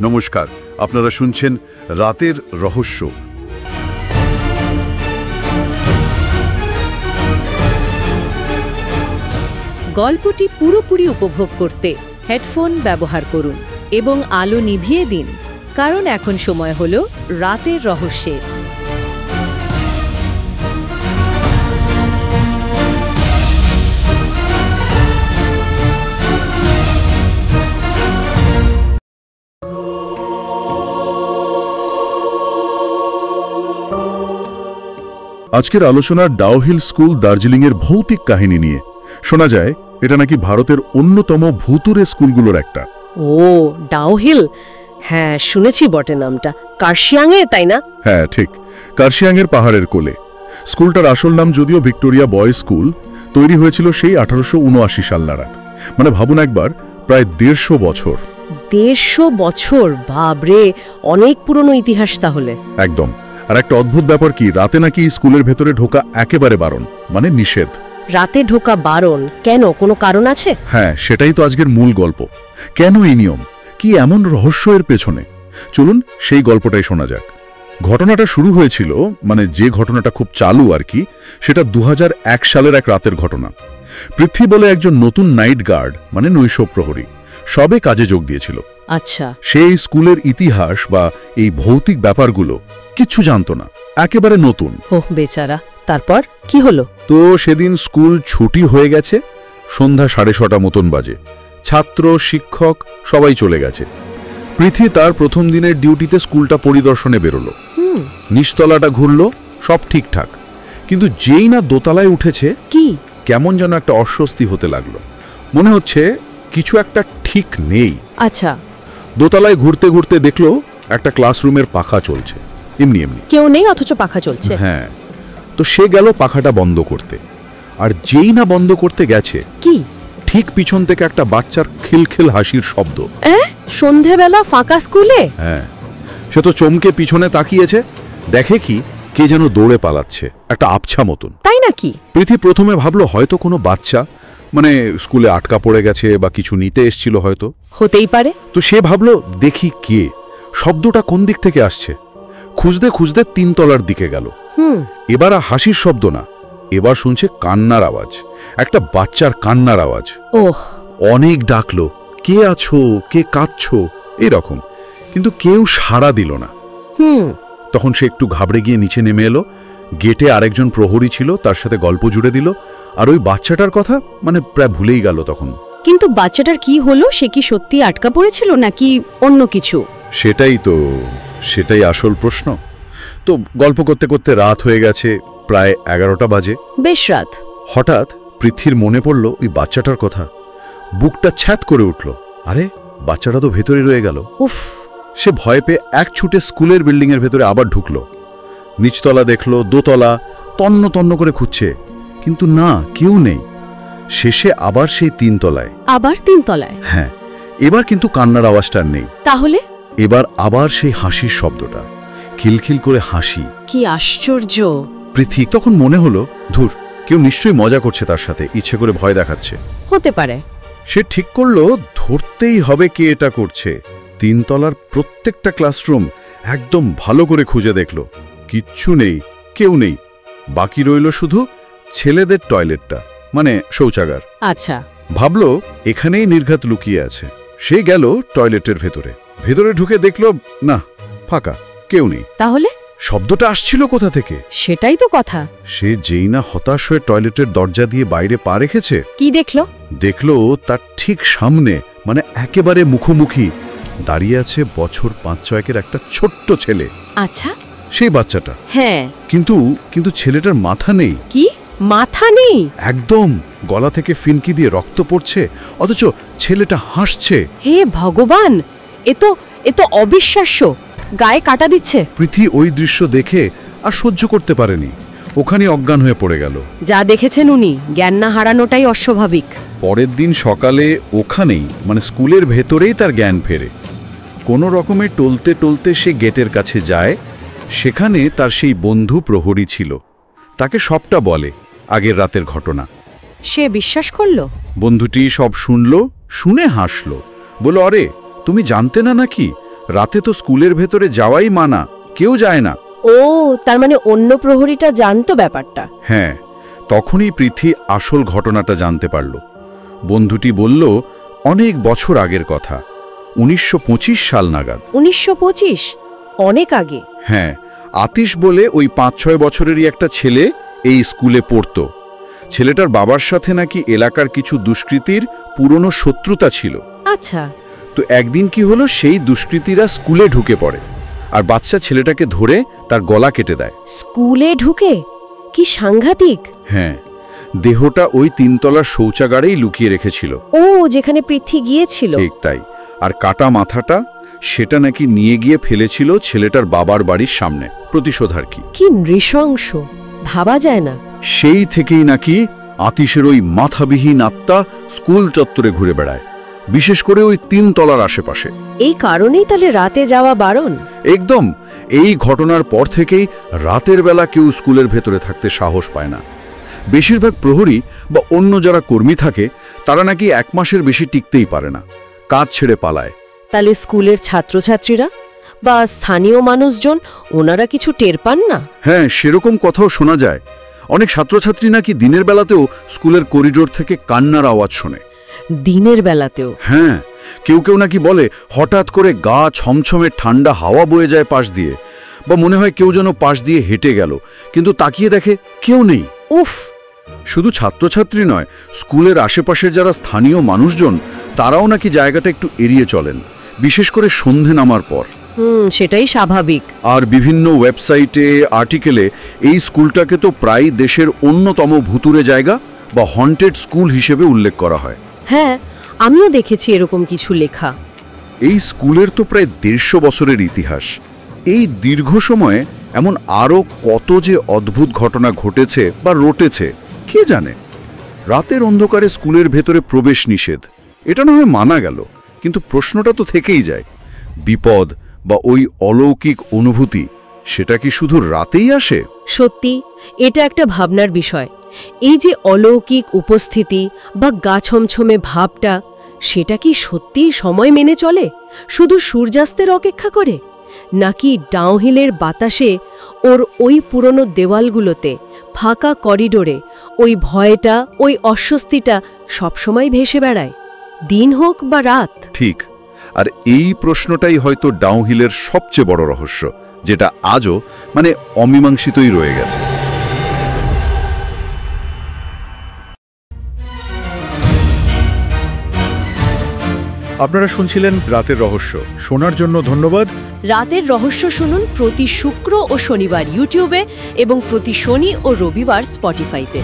নমস্কার, আপনারা শুনছেন রাতের রহস্য। গল্পটি পুরোপুরি উপভোগ করতে হেডফোন ব্যবহার করুন এবং আলো নিভিয়ে দিন, কারণ এখন সময় হলো রাতের রহস্যের। আজকের আলোচনা ডাউহিল স্কুল দার্জিলিংয়ের ভৌতিক কাহিনী নিয়ে। শোনা যায় এটা নাকি ভারতের অন্যতম ভুতুড়ে স্কুলগুলোর একটা। ও, ডাউহিল, হ্যাঁ শুনেছি বটে নামটা। কার্শিয়াংয়ে, তাই না? হ্যাঁ ঠিক, কার্শিয়াংয়ের পাহাড়ের কোলে। স্কুলটার আসল নাম যদিও ভিক্টোরিয়া বয়েজ স্কুল, তৈরি হয়েছিল সেই 1879 সাল নাগাদ। মানে ভাবুন একবার, প্রায় 150 বছর। 150 বছর, বাবরে, অনেক পুরনো ইতিহাস তাহলে। একদম। আর একটা অদ্ভুত ব্যাপার কি, রাতে নাকি স্কুলের ভেতরে ঢোকা একেবারে বারণ, মানে নিষেধ। রাতে ঢোকা বারণ? কেন, কোনো কারণ আছে? হ্যাঁ, সেটাই তো আজকের মূল গল্প। কেন এই নিয়ম, কি এমন রহস্য এর পেছনে? চলুন সেই গল্পটাই শোনা যাক। ঘটনাটা শুরু হয়েছিল, মানে যে ঘটনাটা খুব চালু আর কি, সেটা 2001 সালের এক রাতের ঘটনা। পৃথ্বী বলে একজন নতুন নাইট গার্ড, মানে নৈশ প্রহরী, সবে কাজে যোগ দিয়েছিল। আচ্ছা। সেই স্কুলের ইতিহাস বা এই ভৌতিক ব্যাপারগুলো কিচ্ছু জানতো না, একেবারে নতুন। ওহ বেচারা, তারপর কি হলো? তো সেদিন স্কুল ছুটি হয়ে গেছে, সন্ধ্যা 6:30 মতন বাজে। ছাত্র, শিক্ষক সবাই চলে গেছে। পৃথ্বী তার প্রথম দিনের ডিউটিতে স্কুলটা পরিদর্শনে বেরোলো। নিচতলাটা ঘুরলো, সব ঠিকঠাক। কিন্তু যেই না দোতলায় উঠেছে, কি কেমন যেন একটা অস্বস্তি হতে লাগলো। মনে হচ্ছে কিছু একটা ঠিক নেই। আচ্ছা। দোতলায় ঘুরতে ঘুরতে দেখলো একটা ক্লাসরুমের পাখা চলছে, এমনি এমনি। কেউ নেই অথচ পাখা চলছে? হ্যাঁ। তো সে গেল পাখাটা বন্ধ করতে, আর যেই না বন্ধ করতে গেছে, কি ঠিক পিছন থেকে একটা বাচ্চার খিলখিল হাসির শব্দ। সন্ধেবেলা ফাঁকা স্কুলে? হ্যাঁ। সে তো চমকে পিছনে তাকিয়েছে, দেখে কি কে যেন দৌড়ে পালাচ্ছে, একটা আবছা মতন। তাই নাকি? পৃথ্বী প্রথমে ভাবলো হয়তো কোনো বাচ্চা, মানে স্কুলে আটকা পড়ে গেছে বা কিছু নিতে এসছিল হয়তো। হতেই পারে। তো সে ভাবলো দেখি কে, শব্দটা কোন দিক থেকে আসছে। খুঁজতে খুঁজতে 3 তলার দিকে গেল। এবার আর হাসির শব্দ না, এবার শুনছে কান্নার আওয়াজ, একটা বাচ্চার কান্নার আওয়াজ। ওহ। অনেক ডাকলো, কে আছো, কে কাঁদছো, এরকম, কিন্তু কেউ সাড়া দিল না। তখন সে একটু ঘাবড়ে গিয়ে নিচে নেমে এলো। গেটে আরেকজন প্রহরী ছিল, তার সাথে গল্প জুড়ে দিল। আর ওই বাচ্চাটার কথা মানে প্রায় ভুলেই গেল তখন। কিন্তু বাচ্চাটার কি হলো? সে কি সত্যি আটকা পড়েছিল নাকি অন্য কিছু? সেটাই আসল প্রশ্ন। তো গল্প করতে করতে রাত হয়ে গেছে, প্রায় 11টা বাজে। বেশ রাত। হঠাৎ পৃথ্বীর মনে পড়ল ওই বাচ্চাটার কথা। বুকটা ছ্যাত করে উঠল। আরে, বাচ্চাটা তো ভেতরে রয়ে গেল। উফ। সে ভয় পেয়ে এক ছুটে স্কুলের বিল্ডিংয়ের ভেতরে আবার ঢুকল। নিচতলা দেখলো, দোতলা, তন্ন তন্ন করে খুঁজছে, কিন্তু না, কেউ নেই। শেষে আবার সেই 3 তলায়। আবার 3 তলায়? হ্যাঁ। এবার কিন্তু কান্নার আওয়াজটা নেই। তাহলে? এবার আবার সেই হাসির শব্দটা, খিলখিল করে হাসি। কি আশ্চর্য! পৃথ্বী তখন মনে হলো, ধুর, কেউ নিশ্চয়ই মজা করছে তার সাথে, ইচ্ছে করে ভয় দেখাচ্ছে। হতে পারে। সে ঠিক করলো ধরতেই হবে কে এটা করছে। 3 তলার প্রত্যেকটা ক্লাসরুম একদম ভালো করে খুঁজে দেখলো, কিচ্ছু নেই, কেউ নেই। বাকি রইল শুধু ছেলেদের টয়লেটটা, মানে শৌচাগার। আচ্ছা। ভাবলো এখানেই নির্ঘাত লুকিয়ে আছে। সে গেল টয়লেটের ভেতরে ঢুকে দেখলো না, ফাঁকা, কেউ নেই। তাহলে শব্দটা আসছিল কোথা থেকে? সেটাই তো কথা। সে যেই না হতাশ হয়ে টয়লেটের দরজা দিয়ে বাইরে পা রেখেছে, কি দেখলো? দেখলো তার ঠিক সামনে, মানে একেবারে মুখোমুখি দাঁড়িয়ে আছে বছর 5-6-এর একটা ছোট্ট ছেলে। আচ্ছা। সেই বাচ্চাটা। হ্যাঁ। কিন্তু ছেলেটার মাথা নেই। কি, মাথা নেই? একদম। গলা থেকে ফিনকি দিয়ে রক্ত পড়ছে, অথচ ছেলেটা হাসছে। হে ভগবান, এ তো অবিশ্বাস্য। গায়ে কাটা দিচ্ছে। পৃথ্বী ওই দৃশ্য দেখে আর সহ্য করতে পারেনি, ওখানে অজ্ঞান হয়ে পড়ে গেল। যা দেখেছেন উনি, জ্ঞান না হারানোটাই অস্বাভাবিক। পরের দিন সকালে ওখানেই, মানে স্কুলের ভেতরেই তার জ্ঞান ফেরে। কোনো রকমে টলতে টলতে সে গেটের কাছে যায়। সেখানে তার সেই বন্ধু প্রহরী ছিল, তাকে সবটা বলে, আগের রাতের ঘটনা। সে বিশ্বাস করল? বন্ধুটি সব শুনল, শুনে হাসল, বলল, আরে তুমি জানতে না নাকি রাতে তো স্কুলের ভেতরে যাওয়াই মানা, কেউ যায় না। ও, তার মানে অন্য প্রহরীটা জানতো ব্যাপারটা। হ্যাঁ, তখনই পৃথ্বী আসল ঘটনাটা জানতে পারল। বন্ধুটি বলল, অনেক বছর আগের কথা, 1925 সাল নাগাদ। 1925? অনেক আগে। হ্যাঁ, আতিশ বলে ওই 5-6 বছরেরই একটা ছেলে এই স্কুলে পড়ত। ছেলেটার বাবার সাথে নাকি এলাকার কিছু দুষ্কৃতীর পুরনো শত্রুতা ছিল। আচ্ছা। তো একদিন কি হলো, সেই দুষ্কৃতীরা স্কুলে ঢুকে পড়ে আর বাচ্চা ছেলেটাকে ধরে তার গলা কেটে দেয়। স্কুলে ঢুকে? কি সাংঘাতিক! হ্যাঁ, দেহটা ওই 3 তলার শৌচাগারেই লুকিয়ে রেখেছিল। ও, যেখানে পৃথ্বী গিয়েছিল। ঠিক তাই। আর কাটা মাথাটা সেটা নাকি নিয়ে গিয়ে ফেলেছিল ছেলেটার বাবার বাড়ির সামনে, প্রতিশোধার্থী। কি নৃশংস, ভাবা যায় না। সেই থেকেই নাকি আতিশের ওই মাথাবিহীন আত্মা স্কুল চত্বরে ঘুরে বেড়ায়, বিশেষ করে ওই 3 তলার আশেপাশে। এই কারণেই তাহলে রাতে যাওয়া বারণ? একদম। এই ঘটনার পর থেকেই রাতের বেলা কেউ স্কুলের ভেতরে থাকতে সাহস পায় না। বেশিরভাগ প্রহরী বা অন্য যারা কর্মী থাকে তারা নাকি 1 মাসের বেশি টিকতেই পারে না, কাজ ছেড়ে পালায়। তাহলে স্কুলের ছাত্রছাত্রীরা বা স্থানীয় মানুষজন, ওনারা কিছু টের পান না? হ্যাঁ, সেরকম কথাও শোনা যায়। অনেক ছাত্রছাত্রী নাকি দিনের বেলাতেও স্কুলের করিডোর থেকে কান্নার আওয়াজ শোনে। দিনের বেলাতেও? হ্যাঁ, কেউ কেউ নাকি বলে হঠাৎ করে গা ছমছমে ঠান্ডা হাওয়া বয়ে যায় পাশ দিয়ে, বা মনে হয় কেউ যেন পাশ দিয়ে হেঁটে গেল, কিন্তু তাকিয়ে দেখে কেউ নেই। উফ! শুধু ছাত্রছাত্রী নয়, স্কুলের আশেপাশের যারা স্থানীয় মানুষজন তারাও নাকি জায়গাটা একটু এড়িয়ে চলেন, বিশেষ করে সন্ধে নামার পর। সেটাই স্বাভাবিক। আর বিভিন্ন ওয়েবসাইটে, আর্টিকেলে এই স্কুলটাকে তো প্রায় দেশের অন্যতম ভুতুরে জায়গা বা হন্টেড স্কুল হিসেবে উল্লেখ করা হয়। হ্যাঁ, আমিও দেখেছি এরকম কিছু লেখা। এই স্কুলের তো প্রায় 150 বছরের ইতিহাস। এই দীর্ঘ সময়ে এমন আরও কত যে অদ্ভুত ঘটনা ঘটেছে বা রটেছে কে জানে। রাতের অন্ধকারে স্কুলের ভেতরে প্রবেশ নিষেধ, এটা না হয় মানা গেল, কিন্তু প্রশ্নটা তো থেকেই যায়, বিপদ বা ওই অলৌকিক অনুভূতি সেটা কি শুধু রাতেই আসে? সত্যি, এটা একটা ভাবনার বিষয়। এই যে অলৌকিক উপস্থিতি বা গা ছমছমে ভাবটা, সেটা কি সত্যিই সময় মেনে চলে, শুধু সূর্যাস্তের অপেক্ষা করে, নাকি ডাউনহিলের বাতাসে ওর ওই পুরনো দেওয়ালগুলোতে, ফাঁকা করিডোরে ওই ভয়টা, ওই অস্বস্তিটা সবসময় ভেসে বেড়ায়, দিন হোক বা রাত? ঠিক। আর এই প্রশ্নটাই হয়তো ডাউনহিলের সবচেয়ে বড় রহস্য, যেটা আজও অমীমাংসিতই রয়ে গেছে। আপনারা শুনছিলেন রাতের রহস্য। শোনার জন্য ধন্যবাদ। রাতের রহস্য শুনুন প্রতি শুক্র ও শনিবার ইউটিউবে এবং প্রতি শনি ও রবিবার স্পটিফাইতে।